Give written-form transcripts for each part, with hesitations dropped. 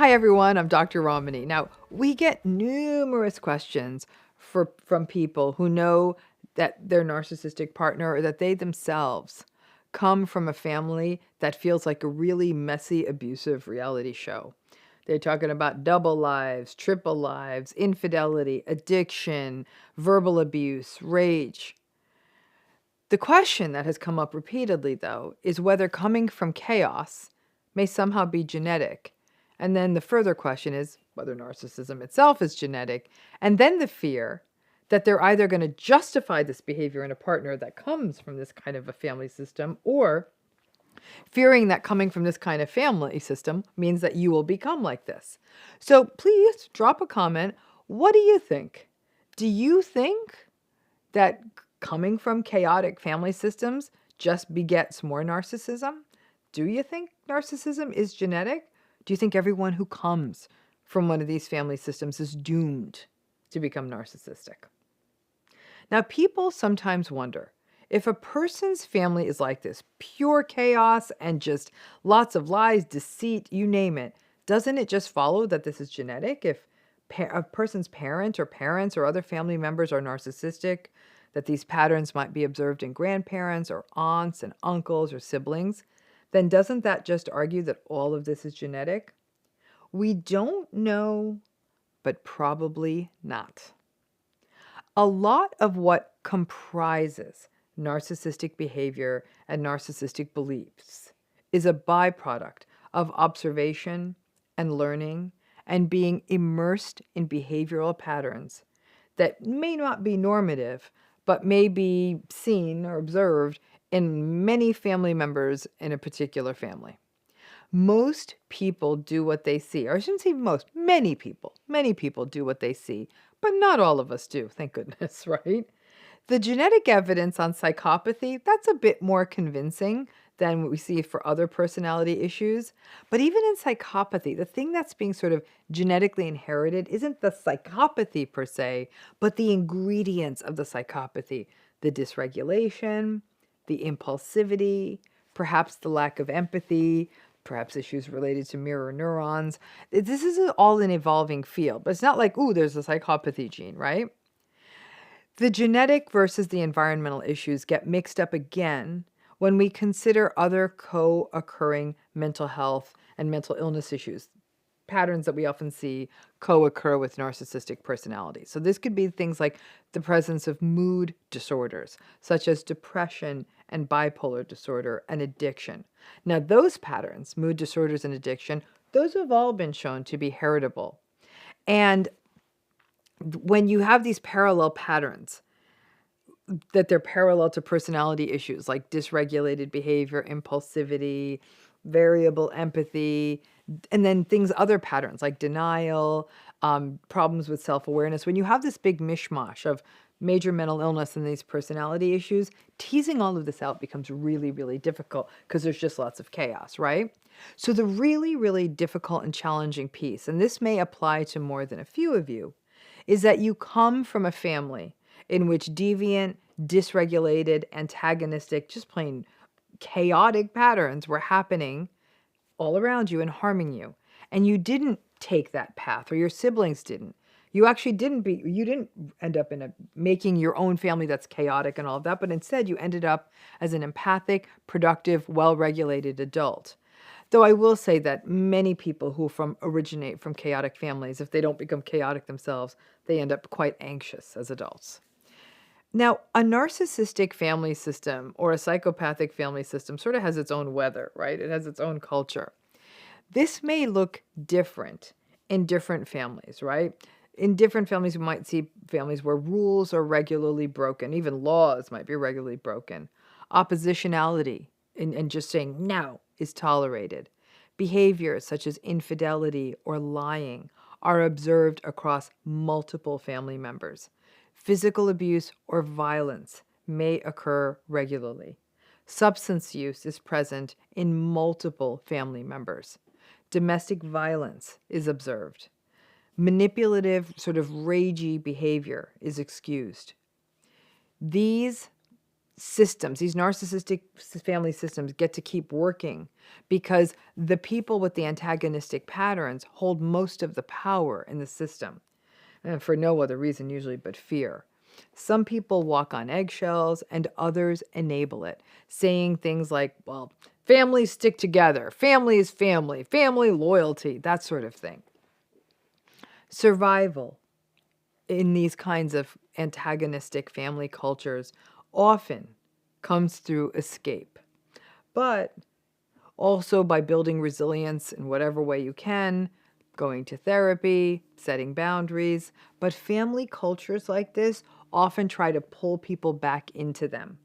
Hi everyone, I'm Dr. Ramani. Now, we get numerous questions from people who know that their narcissistic partner or that they themselves come from a family that feels like a really messy, abusive reality show. They're talking about double lives, triple lives, infidelity, addiction, verbal abuse, rage. The question that has come up repeatedly, though, is whether coming from chaos may somehow be genetic. And then the further question is whether narcissism itself is genetic. And then the fear that they're either going to justify this behavior in a partner that comes from this kind of a family system, or fearing that coming from this kind of family system means that you will become like this. So please drop a comment. What do you think? Do you think that coming from chaotic family systems just begets more narcissism? Do you think narcissism is genetic? Do you think everyone who comes from one of these family systems is doomed to become narcissistic? Now, people sometimes wonder if a person's family is like this, pure chaos and just lots of lies, deceit, you name it, doesn't it just follow that this is genetic? If a person's parent or parents or other family members are narcissistic, that these patterns might be observed in grandparents or aunts and uncles or siblings, then doesn't that just argue that all of this is genetic? We don't know, but probably not. A lot of what comprises narcissistic behavior and narcissistic beliefs is a byproduct of observation and learning and being immersed in behavioral patterns that may not be normative, but may be seen or observed in many family members in a particular family. Most people do what they see, or I shouldn't say most, many people do what they see, but not all of us do, thank goodness, right? The genetic evidence on psychopathy, that's a bit more convincing than what we see for other personality issues. But even in psychopathy, the thing that's being sort of genetically inherited isn't the psychopathy per se, but the ingredients of the psychopathy, the dysregulation, the impulsivity, perhaps the lack of empathy, perhaps issues related to mirror neurons. This is all an evolving field, but it's not like, ooh, there's a psychopathy gene, right? The genetic versus the environmental issues get mixed up again when we consider other co-occurring mental health and mental illness issues, patterns that we often see co-occur with narcissistic personalities. So this could be things like the presence of mood disorders, such as depression and bipolar disorder and addiction. Now, those patterns, mood disorders and addiction, those have all been shown to be heritable. And when you have these parallel patterns, that they're parallel to personality issues like dysregulated behavior, impulsivity, variable empathy, and then other patterns like denial, problems with self-awareness. When you have this big mishmash of major mental illness and these personality issues, teasing all of this out becomes really, really difficult because there's just lots of chaos, right? So the really, really difficult and challenging piece, and this may apply to more than a few of you, is that you come from a family in which deviant, dysregulated, antagonistic, just plain chaotic patterns were happening all around you and harming you. And you didn't take that path, or your siblings didn't. You actually you didn't end up making your own family that's chaotic and all of that, but instead you ended up as an empathic, productive, well-regulated adult. Though I will say that many people who originate from chaotic families, if they don't become chaotic themselves, they end up quite anxious as adults. Now, a narcissistic family system or a psychopathic family system sort of has its own weather, right? It has its own culture. This may look different in different families, right? In different families, we might see families where rules are regularly broken, even laws might be regularly broken. Oppositionality and just saying no is tolerated. Behaviors such as infidelity or lying are observed across multiple family members. Physical abuse or violence may occur regularly. Substance use is present in multiple family members. Domestic violence is observed. Manipulative, sort of ragey behavior is excused. These systems, these narcissistic family systems get to keep working because the people with the antagonistic patterns hold most of the power in the system, and for no other reason usually but fear. Some people walk on eggshells and others enable it, saying things like, well, families stick together, family is family, family loyalty, that sort of thing. Survival in these kinds of antagonistic family cultures often comes through escape, but also by building resilience in whatever way you can, going to therapy, setting boundaries. But family cultures like this often try to pull people back into them.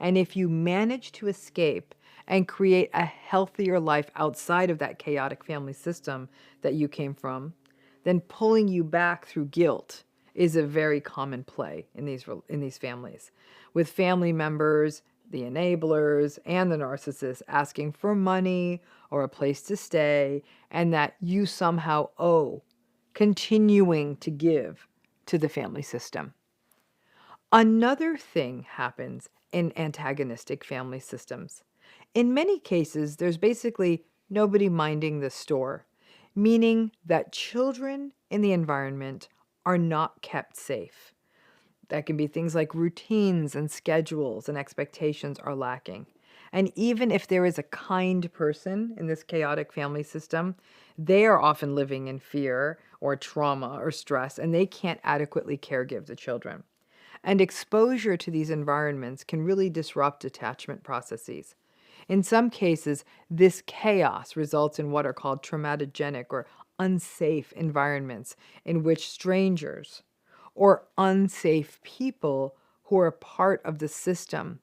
And if you manage to escape and create a healthier life outside of that chaotic family system that you came from, then pulling you back through guilt is a very common play in these families, with family members, the enablers, and the narcissists asking for money or a place to stay, and that you somehow owe continuing to give to the family system. Another thing happens in antagonistic family systems. In many cases, there's basically nobody minding the store, meaning that children in the environment are not kept safe. That can be things like routines and schedules and expectations are lacking. And even if there is a kind person in this chaotic family system, they are often living in fear or trauma or stress, and they can't adequately caregive the children. And exposure to these environments can really disrupt attachment processes. In some cases, this chaos results in what are called traumatogenic or unsafe environments in which strangers or unsafe people who are part of the system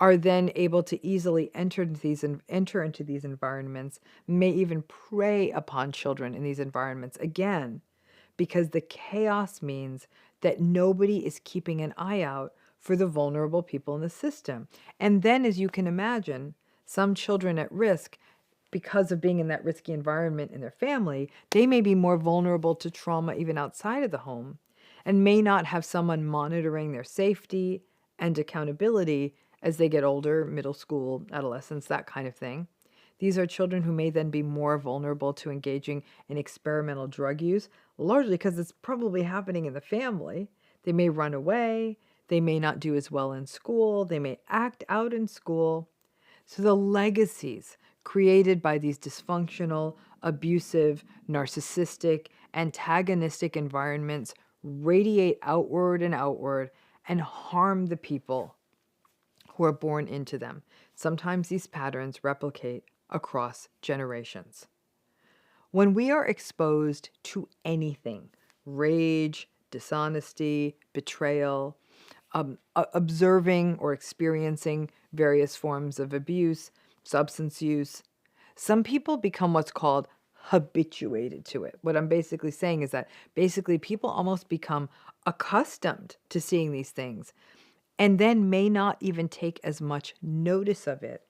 are then able to easily enter into these environments, may even prey upon children in these environments again, because the chaos means that nobody is keeping an eye out for the vulnerable people in the system. And then, as you can imagine, some children at risk, because of being in that risky environment in their family, they may be more vulnerable to trauma even outside of the home and may not have someone monitoring their safety and accountability as they get older, middle school, adolescence, that kind of thing. These are children who may then be more vulnerable to engaging in experimental drug use, largely because it's probably happening in the family. They may run away, they may not do as well in school, they may act out in school. So the legacies created by these dysfunctional, abusive, narcissistic, antagonistic environments radiate outward and harm the people who are born into them. Sometimes these patterns replicate across generations. When we are exposed to anything, rage, dishonesty, betrayal, observing or experiencing various forms of abuse, substance use, some people become what's called habituated to it. What I'm basically saying is that basically people almost become accustomed to seeing these things and then may not even take as much notice of it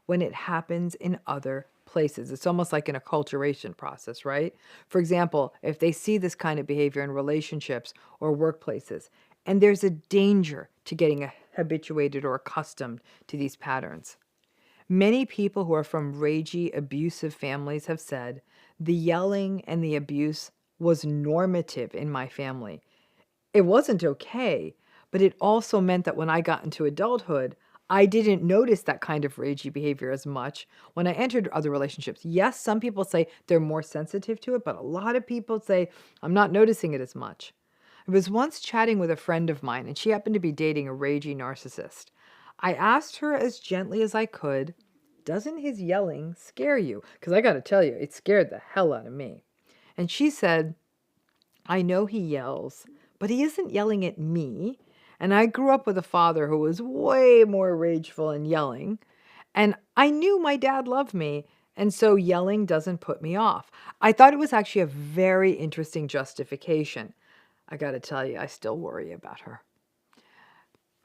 when it happens in other places. It's almost like an acculturation process, right? For example, if they see this kind of behavior in relationships or workplaces, and there's a danger to getting habituated or accustomed to these patterns. Many people who are from ragey, abusive families have said, the yelling and the abuse was normative in my family. It wasn't okay, but it also meant that when I got into adulthood, I didn't notice that kind of ragey behavior as much when I entered other relationships. Yes, some people say they're more sensitive to it, but a lot of people say, I'm not noticing it as much. I was once chatting with a friend of mine, and she happened to be dating a ragey narcissist. I asked her as gently as I could, doesn't his yelling scare you? Because I got to tell you, it scared the hell out of me. And she said, I know he yells, but he isn't yelling at me. And I grew up with a father who was way more rageful and yelling. And I knew my dad loved me. And so yelling doesn't put me off. I thought it was actually a very interesting justification. I got to tell you, I still worry about her.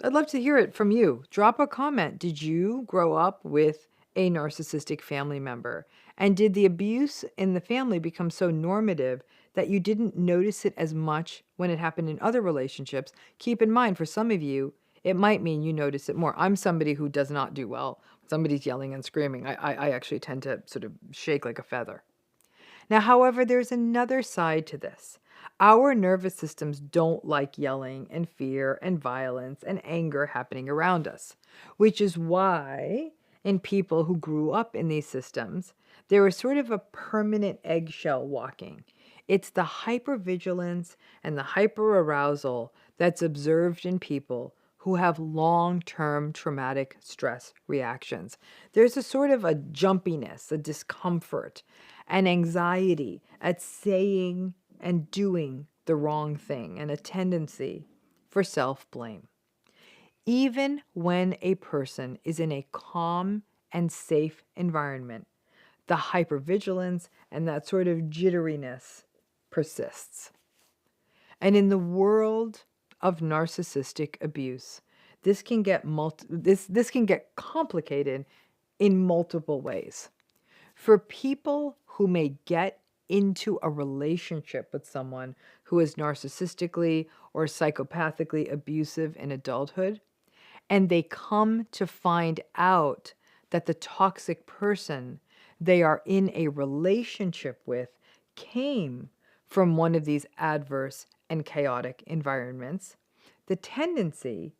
I'd love to hear it from you. Drop a comment. Did you grow up with a narcissistic family member? And did the abuse in the family become so normative that you didn't notice it as much when it happened in other relationships? Keep in mind, for some of you, It might mean you notice it more. I'm somebody who does not do well. When somebody's yelling and screaming, I actually tend to sort of shake like a feather. Now, however, there's another side to this. Our nervous systems don't like yelling and fear and violence and anger happening around us, which is why in people who grew up in these systems, there is sort of a permanent eggshell walking. It's the hypervigilance and the hyperarousal that's observed in people who have long-term traumatic stress reactions. There's a sort of a jumpiness, a discomfort, an anxiety at saying and doing the wrong thing, and a tendency for self-blame. Even when a person is in a calm and safe environment, the hypervigilance and that sort of jitteriness persists. And in the world of narcissistic abuse, this can get this can get complicated in multiple ways. For people who may get into a relationship with someone who is narcissistically or psychopathically abusive in adulthood, and they come to find out that the toxic person they are in a relationship with came from one of these adverse and chaotic environments, the tendency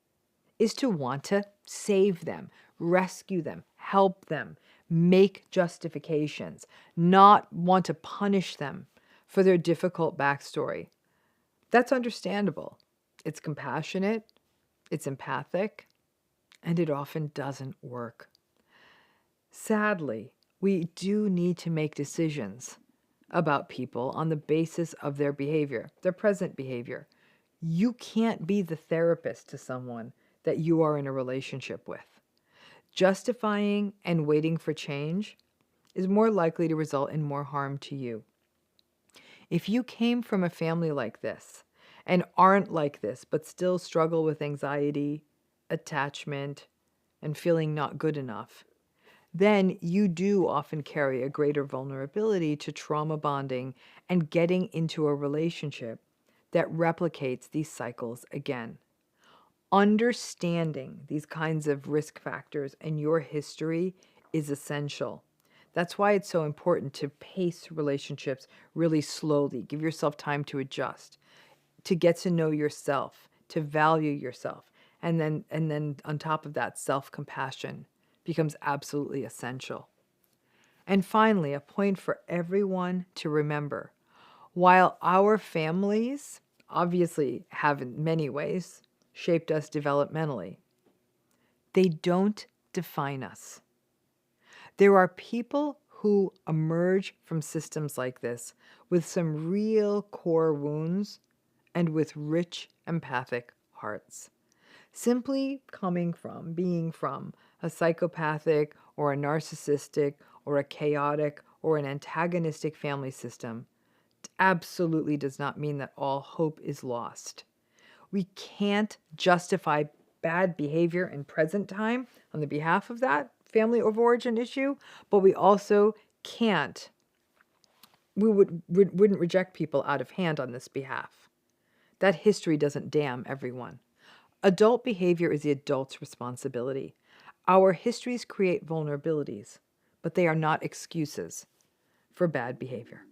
is to want to save them, rescue them, help them, make justifications, not want to punish them for their difficult backstory. That's understandable. It's compassionate, it's empathic, and it often doesn't work. Sadly, we do need to make decisions about people on the basis of their behavior, their present behavior. You can't be the therapist to someone that you are in a relationship with. Justifying and waiting for change is more likely to result in more harm to you. If you came from a family like this and aren't like this, but still struggle with anxiety, attachment, and feeling not good enough, then you do often carry a greater vulnerability to trauma bonding and getting into a relationship that replicates these cycles again. Understanding these kinds of risk factors and your history is essential. That's why it's so important to pace relationships really slowly. Give yourself time to adjust, to get to know yourself, to value yourself. And then on top of that, self-compassion becomes absolutely essential. And finally, a point for everyone to remember. While our families obviously have in many ways shaped us developmentally, they don't define us. There are people who emerge from systems like this with some real core wounds and with rich empathic hearts. Simply being from a psychopathic or a narcissistic or a chaotic or an antagonistic family system absolutely does not mean that all hope is lost. We can't justify bad behavior in present time on the behalf of that family of origin issue, but we also can't, wouldn't reject people out of hand on this behalf. That history doesn't damn everyone. Adult behavior is the adult's responsibility. Our histories create vulnerabilities, but they are not excuses for bad behavior.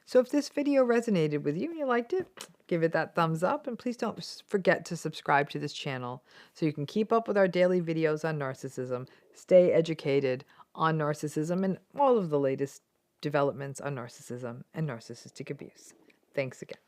So if this video resonated with you and you liked it, give it that thumbs up, and please don't forget to subscribe to this channel so you can keep up with our daily videos on narcissism, stay educated on narcissism, and all of the latest developments on narcissism and narcissistic abuse. Thanks again.